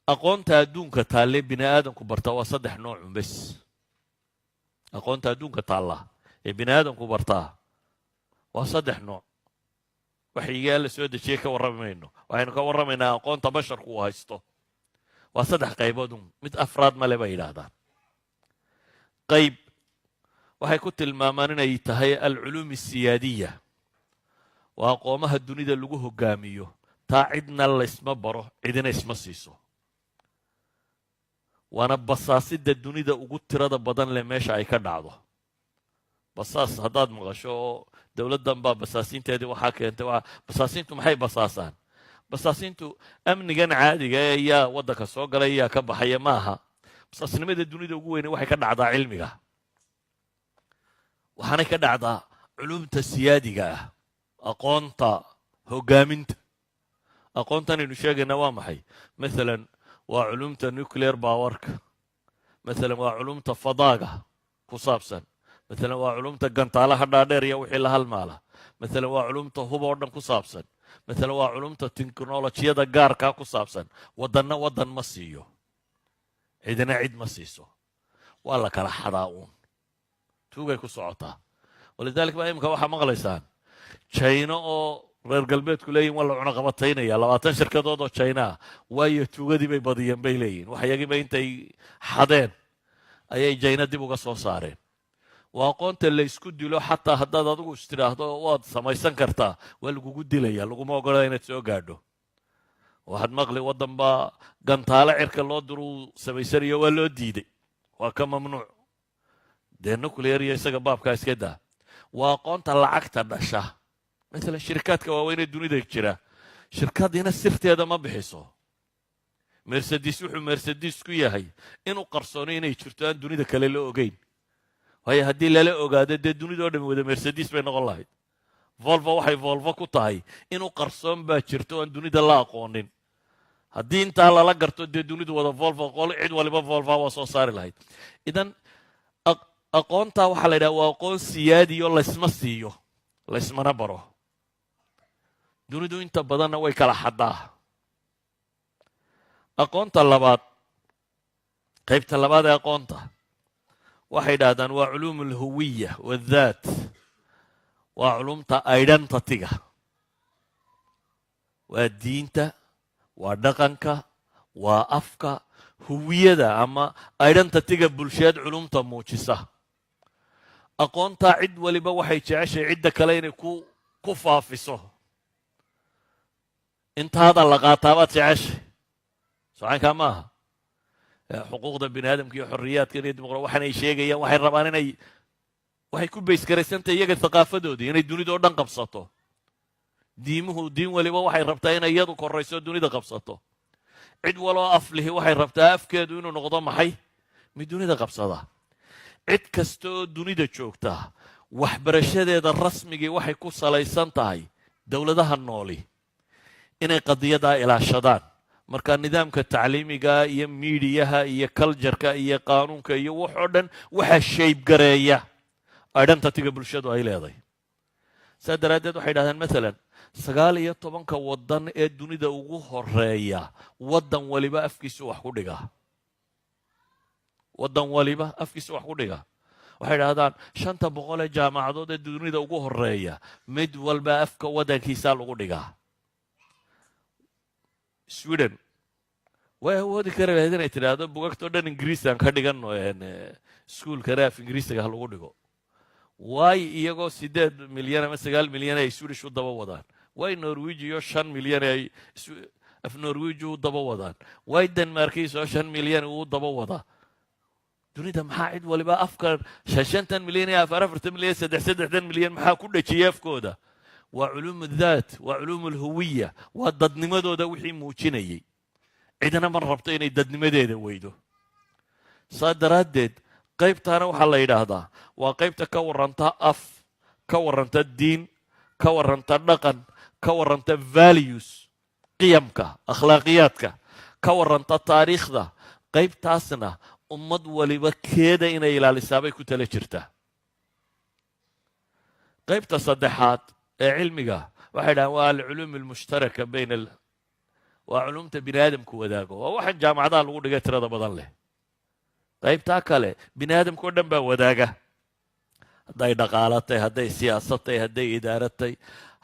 aqoonta adduunka taalle bini aadamku barta waa 3 nooc bas. aqoonta adduunka taalla ee bini aadamku bartaa waa 3 nooc. waxyigaa la soo dejiyey ka warramayno. waxaynu ka warramaynaa aqoonta basharku uu haysto. waa 3 qaybood mid afraad male bay yidhaahdaan. qayb waxay ku tilmaamaan inay tahay alculuum asiyaadiya. waa aqoomaha dunida lagu hogaamiyo. taa cidna laysma baro, cidina isma siiso. waana basaasidda dunida ugu tirada badan leh meesha ay ka dhacdo. basaas haddaad maqasho oo dowladdan baa basaasiinteedii waxaa keentay. basaasiintu maxay basaasaan? basaasiintu amnigan caadiga ee ayaa waddanka soo galay ayaa ka baxaya ma aha. basaasnimada dunida ugu weyne waxay ka dhacdaa cilmiga. waxaanay ka dhacdaa culumta siyaadiga ah, aqoonta hogaaminta. aqoontan aynu sheegaynaa waa maxay? maalan waa culumta nuclear powerka. maalan waa culumta fadaaga ku saabsan. maalan waa culumta gantaalaha dhaadheer iyo wixii la halmaala. maalan waa culumta hub oo dhan ku saabsan. maalan waa culumta teknolojiyada gaarkaa ku saabsan. waddanna waddan ma siiyo, cidina cid ma siiso. waa la kala xadaa uun, tuugay ku socotaa. walidaalika baa imika waxaa maqlaysaan jayno oo reer galbeedku leeyihin waa la cunaqabataynaya 20 shirkadood oo jayna ah. waayo tuugadii bay badiyeen bay leeyihin. waxyagiiba intay xadeen ayay jayna dib uga soo saareen. waa aqoonta la isku dilo. xataa haddaad adigu istidhaahdo waad samaysan kartaa, waa lagugu dilaya, laguma ogola inaad soo gaadho. waxaad maqli waddan baa gantaalo cirka loo diruu samaysanayo waa loo diiday, waa ka mamnuuc. dee nuclear iyo isaga baabkaa iska daa. waa aqoonta lacagta dhasha. maalan shirkaadka waaweynee dunida jira, shirkadiina sirteeda ma bixiso. mercedes wuxuu mercedes ku yahay inuu qarsoono inay jirto aan dunida kale la ogeyn. waayo haddii lala ogaado dee dunidao dhami wada mercedes bay noqon lahayd. volvo waxay volvo ku tahay inuu qarsoon baa jirto aan dunida la aqoonin. haddii intaa lala garto dee dunidu wada volvo, cid waliba volva waa soo saari lahayd. idan aqoontaa waxaa la yidhaha waa aqoon siyaadiyo laysma siiyo, laysmana baro. dunidu inta badanna way kala xadaa. aqoonta labaad, qaybta labaad ee aqoonta waxay yidhaahdaan waa culuum alhuwiya waadhaat. waa culumta identityga. waa diinta, waa dhaqanka, waa afka, huwiyada ama identityga bulsheed culumta muujisa. aqoontaa cid waliba waxay jeceshay cidda kale inay ku faafiso. intaada la qaataabaad jeceshay. socankaa ma aha. xuquuqda bini aadamka iyo xorriyaadkan iyo dimuqra waxaanay sheegayaan waxay rabaan waxay ku baysgaraysantahay iyaga thaqaafadoodii inay dunida oo dhan qabsato. diin waliba waxay rabtaa inay iyadu korayso dunida qabsato. cid waloo af lihi waxay rabtaa afkeedu inuu noqdo maxay? mid dunida qabsada. cid kasta oo dunida joogta waxbarashadeeda rasmigii waxay ku salaysan tahay dowladaha nooli inay qadiyadaa ilaashadaan. marka nidaamka tacliimiga iyo miidiyaha iyo cultureka iyo qaanuunka iyo waxoo dhan waxaa shaybgareeya identityga bulshadu ay leedahay. saa daraaddeed waxay dhahdeen maalan 19 waddan ee dunida ugu horeeya waddan waliba afkiisu wax ku dhigaa. waddan waliba afkiisu wax ku dhigaa. waxay dhahdaan 500 ee jaamacadood ee dunida ugu horeeya mid walba afka waddankiisaa lagu dhigaa. sweden way awoodi kari lahayd inay tidhaahdo bugagtoo dhan ingiriisaan ka dhiganno iskuulkana af ingiriisiga ha lagu dhigo. waay iyagoo 8 milyan ama 9 milyan ay swedish u daba wadaan? way norwegiyo 5 milyan ay af norwegi u daba wadaan? way denmarkiisoo 5 milyan uu daba wadaa? dunida maxaa cid waliba afka 50 milyan iyo 40 milyan 3 milyan maxaa ku dhajiyay afkooda? waa culuum adhaat, waa culuum alhuwiya, waa dadnimadooda wixii muujinayay. cidna ma rabto inay dadnimadeeda weydo. saa daraaddeed qaybtaana waxaa la yidhaahdaa waa qaybta ka warranta af, ka warranta diin, ka warranta dhaqan, ka warranta values, qiyamka, akhlaaqiyaadka, ka warranta taariikhda. qaybtaasna ummad waliba keeda inay ilaalisaabay ku tala jirtaa. qaybta saddexaad ee cilmiga waxay dhahaan waa alculuum almushtaraka waa culumta bini aadamku wadaago waa waxaan jaamacadaha lagu dhigay tirada badan leh qaybtaa kale bini aadamka oo dhan baa wadaaga hadday dhaqaalo tahay hadday siyaasad tahay hadday idaarad tahay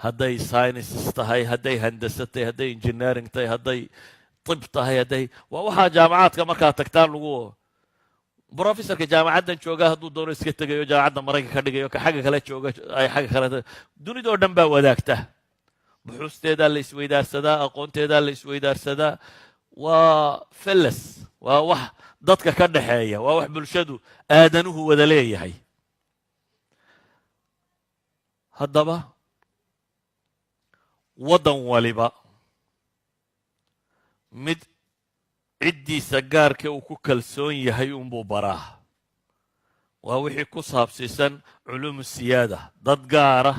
hadday sciences tahay hadday handasa tahay hadday engineering tahay hadday طب tahay hadday waa waxaa jaamacaadka markaa tagtaan lagu professorka jaamacaddan jooga hadduu doono iska tegayo jaamacadda maraykanka ka dhigayo ka xagga kale jooga ay xagga kale dunidoo dhan baa wadaagta buxuusteedaa la isweydaarsadaa aqoonteedaa la isweydaarsadaa waa fellas waa wax dadka ka dhaxeeya waa wax bulshadu aadanuhu wada leeyahay haddaba waddan waliba mid ciddiisa gaarka uu ku kalsoon yahay unbuu baraa waa wixii ku saabsiisan culuumu siyaada dad gaara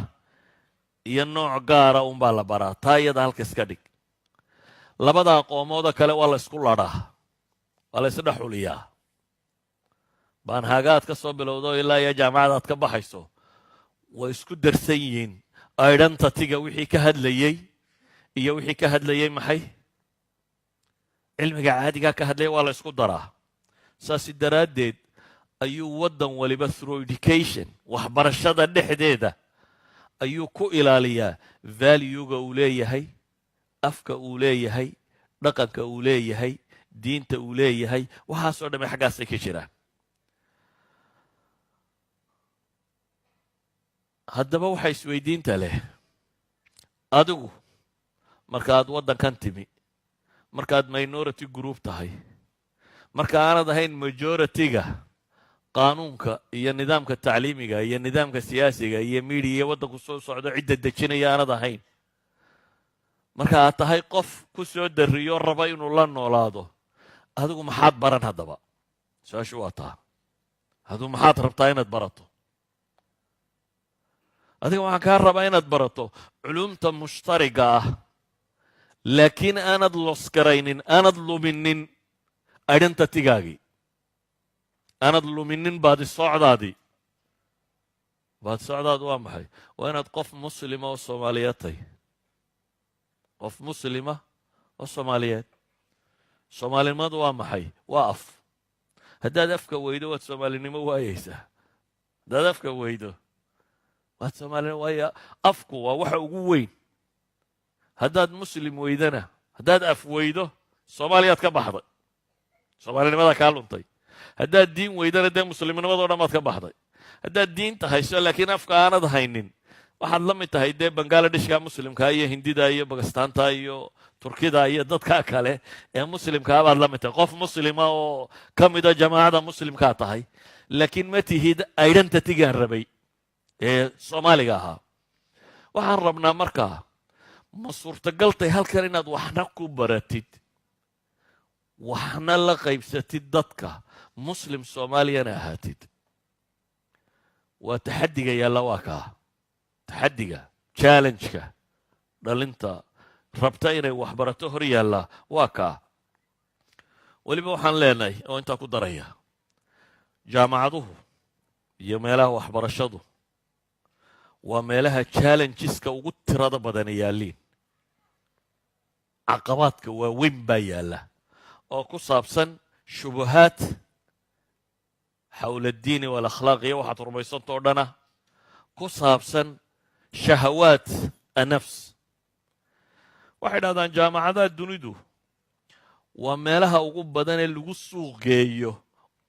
iyo nooc gaara unbaa la baraa taa iyada halka iska dhig labada aqoomooda kale waa la isku ladhaa waa la isdhex xuliyaa baanhaagaad ka soo bilowdo ilaa iyo jaamacadaad ka baxayso way isku darsan yihiin identityga wixii ka hadlayey iyo wixii ka hadlayey maxay cilmiga caadigaa ka hadlaya waa la isku daraa saasi daraaddeed ayuu waddan waliba through education waxbarashada dhexdeeda ayuu ku ilaaliyaa valuega uu leeyahay afka uu leeyahay dhaqanka uu leeyahay diinta uu leeyahay waxaasoo dhamme xaggaasay ka jiraan haddaba waxa isweydiinta leh adigu markaaad waddankan timi markaad minority group tahay marka aanad ahayn majority-ga qaanuunka iyo nidaamka tacliimiga iyo nidaamka siyaasiga iyo media iyo waddanku soo socdo cidda dejinaya aanad ahayn marka aad tahay qof ku soo darriyo raba inuu la noolaado adigu maxaad baran haddaba su-aashu waa taa adigu maxaad rabtaa inaad barato adiga waxaan kaa rabaa inaad barato culumta mushtariga ah laakiin aanad losgaraynin aanad luminin identitygaagii aanad luminin baadisocdaadii baadisocdaadu waa maxay waa inaad qof muslima oo soomaaliyeed tahay qof muslima oo soomaaliyeed soomaalinimadu waa maxay waa af haddaad afka weydo waad soomaalinimo waayeysaa haddaad afka weydo waad soomaalinimo waayo afku waa waxa ugu weyn haddaad muslim weydana haddaad af weydo soomaaliyaad ka baxday soomaalinimadaa kaa luntay haddaad diin weydana dee muslimnimadoo dhan baad ka baxday haddaad diinta hayso laakiin afka aanad haynin waxaad la mid tahay dee bangaaladeshka muslimkaa iyo hindida iyo bakistaanta iyo turkida iyo dadka kale ee muslimkaa baad la mid tahay qof muslima oo ka mida jamaacada muslimkaa tahay laakiin ma tihid identitygaan rabay ee soomaaliga ahaa waxaan rabnaa markaa ma suurtagaltay halkan inaad waxna ku baratid waxna la qaybsatid dadka muslim soomaaliyana ahaatid waa taxaddiga yaalla waa kaa taxaddiga challengeka dhalinta rabta inay waxbarato hor yaallaa waa kaa weliba waxaan leenahay oo intaa ku daraya jaamacaduhu iyo meelaha waxbarashadu waa meelaha challengeska ugu tirada badana yaalliin caqabaadka waaweyn baa yaalla oo ku saabsan shubuhaad xawla addiini waalakhlaaq iyo waxaad rumaysantao dhana ku saabsan shahawaat annafs waxay dhahdaan jaamacadaha dunidu waa meelaha ugu badan ee lagu suuq geeyo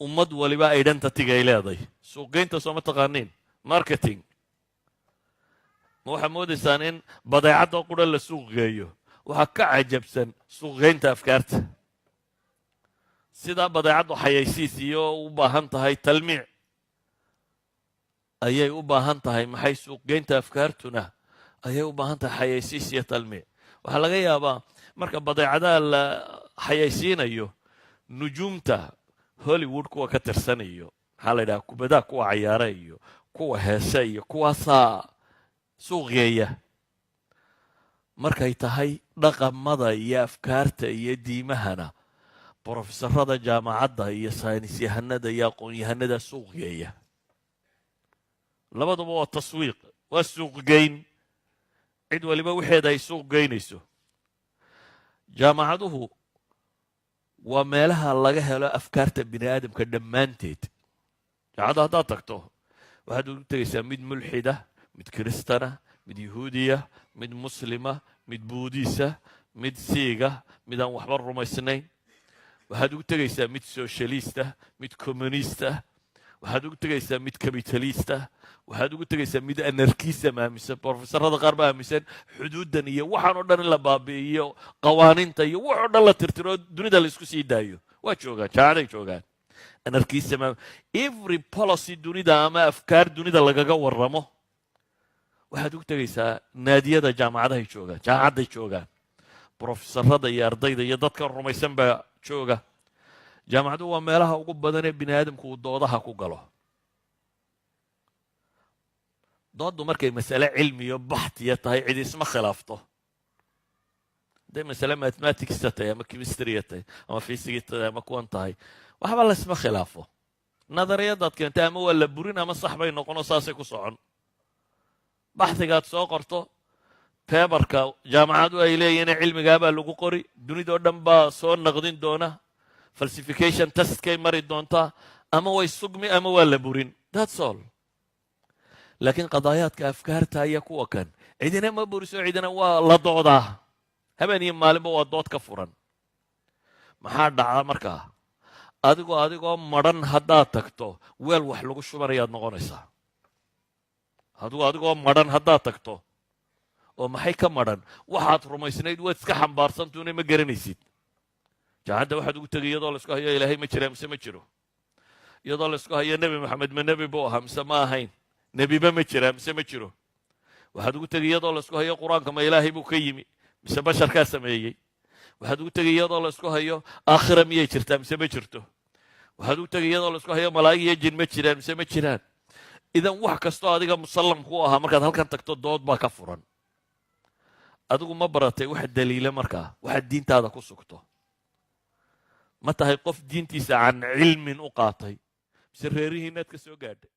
ummad waliba identityga ay leedahay suuqgeynta sooma taqaaniin marketing ma waxaa moodaysaan in badeecadda qura la suuq geeyo waxaa ka cajabsan suuqgeynta afkaarta sidaa badeecaddu xayaysiis iyo u baahan tahay talmiic ayay u baahan tahay maxay suuqgeynta afkaartuna ayay u baahan tahay xayaysiis iyo talmiic waxaa laga yaabaa marka badeecadaha la xayaysiinayo nujuumta hollywood kuwa ka tirsan iyo maxaa la yidhaha kubadaha kuwa cayaara iyo kuwa heese iyo kuwaasaa suuqgeeya markay tahay dhaqamada iyo afkaarta iyo diimahana brofesorada jaamacadda iyo saynis yahanada iyo aqoon-yahanada suuqgeeya labaduba waa taswiiq waa suuqgeyn cid waliba wixeeda ay suuq geynayso jaamacaduhu waa meelaha laga helo afkaarta bini aadamka dhammaanteed. jaamacadda haddaad tagto waxaad ugu tegaysaa mid mulxida, mid kiristana, mid yahuudiya, mid muslima, mid buudiisa, mid siiga, mid aan waxba rumaysnayn. waxaad ugu tegaysaa mid socialista, mid communista, waxaad ugu tegaysaa mid capitalista, waxaad ugu tegaysaa mid anarkism aaminsan. profesorada qaar baa aaminsan xuduuddan iyo waxaan oo dhan in la baabi'iyo, qawaaniinta iyo wax oo dhan la tirtiro dunida la isku sii daayo. waa joogaan, jaamacaday joogaan. anarkism, every policy dunida ama afkaar dunida lagaga warramo waxaad ugu tegaysaa naadiyada jaamacadahay joogaan, jaamacadday joogaan. profesorada iyo ardayda iyo dadka rumaysan baa jooga. jaamacadu waa meelaha ugu badan ee bini aadamku uu doodaha ku galo. dooddu markay masale cilmiyo baxtiya tahay cid isma khilaafto. hadday masale mathematicsa tahay ama chemistryya tahay ama physics tahay ama kuwan tahay waxba la isma khilaafo. nadariyadaad keentay ama waa la burin ama sax bay noqonoo saasay ku socon. baxdigaad soo qorto, beberka jaamacadu ay leeyihiin cilmigaabaa lagu qori, dunidao dhan baa soo naqdin doona, falsification testkay mari doontaa, ama way sugmi ama waa la burin. that's all. laakiin qadaayaadka afkaarta iyo kuwa kan cidina ma buriso, cidina waa la doodaa. habeen iyo maalinba waa dood ka furan. maxaa dhaca markaa? adigoo madhan haddaad tagto weel wax lagu shubanayaad noqonaysaa. adigoo madhan haddaad tagto oo maxay ka madhan? waxaad rumaysnayd waad iska xambaarsantuuna ma garanaysid. jaamacadda waxaad ugu tegay iyadoo laisku hayo ilaahay ma jira mise ma jiro, iyadoo laisku hayo nebi maxamed ma nebi buu ahaa mise ma ahayn, nebiba ma jira mise ma jiro. waxaad ugu tegay iyadoo laisku hayo qur-aanka ma ilaahay buu ka yimi mise basharkaa sameeyey. waxaad ugu tegay iyadoo laisku hayo aakhira miyay jirtaa mise ma jirto. waxaad ugu tegay iyadoo laisku hayo malaa'ig iyo jin ma jiraan mise ma jiraan. idan wax kastoo adiga musallam ku ahaa markaad halkan tagto dood baa ka furan. adigu ma baratay wax daliila markaa waxaad diintaada ku sugto? ma tahay qof diintiisa can cilmin u qaatay mise reerihiinaad ka soo gaadhay?